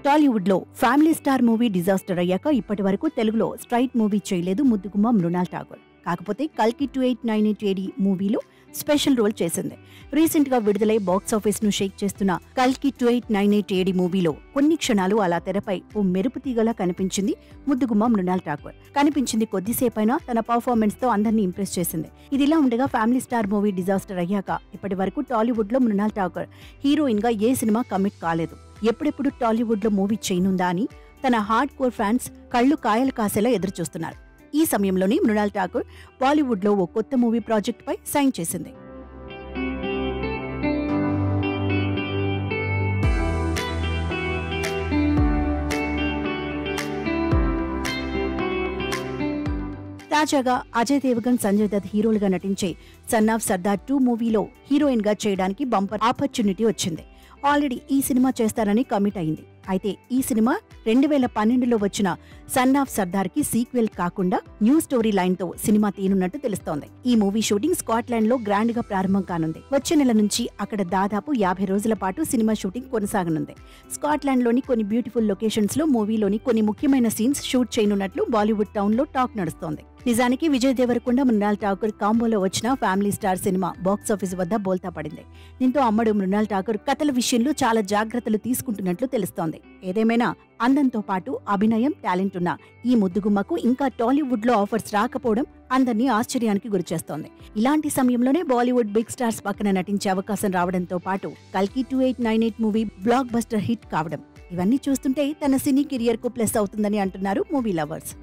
టాలీవుడ్ లో family star movie disaster అయ్యాక ఇప్పటి వరకు తెలుగులో స్ట్రైట్ మూవీ చేయలేదు ముద్దుగుమ్మ మృణాల్ ఠాగూర్. కాకపోతే కల్కి 2898 AD మూవీలో స్పెషల్ రోల్ చేసింది. రీసెంట్ గా విడుదలై బాక్సాఫీస్ ను షేక్ చేస్తున్న కల్కి 2898 AD మూవీలో కొన్ని క్షణాలు అలా తెరపై ఓ మెరుపు తీగలా కనిపించింది ముద్దుగుమ్మ మృణాల్ ఠాగూర్. కనిపించింది కొద్దిసేపైనా తన పర్ఫార్మెన్స్ తో అందరినీ ఇంప్రెస్ చేసింది. ఇదిలా ఉండగా ఫ్యామిలీ స్టార్ మూవీ డిజాస్టర్ అయ్యాక ఇప్పటి వరకు టాలీవుడ్ లో మృణాల్ ఠాగూర్ హీరోయిన్ గా ఏ సినిమా కమిట్ కాలేదు. ఎప్పుడెప్పుడు టాలీవుడ్ లో మూవీ చేయనుందా అని తన హార్డ్ కోర్ ఫ్యాన్స్ కళ్ళు కాయలు కాసేలా ఎదురుచూస్తున్నారు. ఈ సమయంలోనే మృణాల్ ఠాగూర్ బాలీవుడ్ లో ఓ కొత్త మూవీ ప్రాజెక్ట్ పై సైన్ చేసింది. తాజాగా అజయ్ దేవగన్, సంజయ్ దత్ హీరోలుగా నటించే సన్ ఆఫ్ సర్దార్ 2 మూవీలో హీరోయిన్ గా చేయడానికి బంపర్ ఆపర్చునిటీ వచ్చింది. ఆల్రెడీ ఈ సినిమా చేస్తానని కమిట్ అయింది. అయితే ఈ సినిమా 2012లో వచ్చిన సన్ ఆఫ్ సర్దార్ కి సీక్వెల్ కాకుండా న్యూ స్టోరీ లైన్ తో సినిమా తీనున్నట్టు తెలుస్తోంది. ఈ మూవీ షూటింగ్ స్కాట్లాండ్ లో గ్రాండ్ గా ప్రారంభం కానుంది. వచ్చే నెల నుంచి అక్కడ దాదాపు 50 రోజుల పాటు సినిమా షూటింగ్ కొనసాగనుంది. స్కాట్లాండ్ లోని కొన్ని బ్యూటిఫుల్ లొకేషన్స్ లో మూవీలోని కొన్ని ముఖ్యమైన సీన్స్ షూట్ చేయనున్నట్లు బాలీవుడ్ టౌన్ లో టాక్ నడుస్తోంది. నిజానికి విజయ్ దేవరకొండ, మృణాల్ ఠాగూర్ కాంబోలో వచ్చిన ఫ్యామిలీ స్టార్ సినిమా బాక్సాఫీస్ వద్ద బోల్తా పడింది. దీంతో అమ్మడు మృణాల్ ఠాగూర్ కథల విషయంలో చాలా జాగ్రత్తలు తీసుకుంటున్నట్లు తెలుస్తోంది. ఏదేమైనా అందంతో పాటు అభినయం, టాలెంట్ ఉన్న ఈ ముద్దుగుమ్మకు ఇంకా టాలీవుడ్ లో ఆఫర్స్ రాకపోవడం అందరినీ ఆశ్చర్యానికి గురిచేస్తోంది. ఇలాంటి సమయంలోనే బాలీవుడ్ బిగ్ స్టార్స్ పక్కన నటించే అవకాశం రావడంతో పాటు కల్కి 2898 మూవీ బ్లాక్ బస్టర్ హిట్ కావడం, ఇవన్నీ చూస్తుంటే తన సినీ కెరియర్ కు ప్లస్ అవుతుందని అంటున్నారు మూవీ లవర్స్.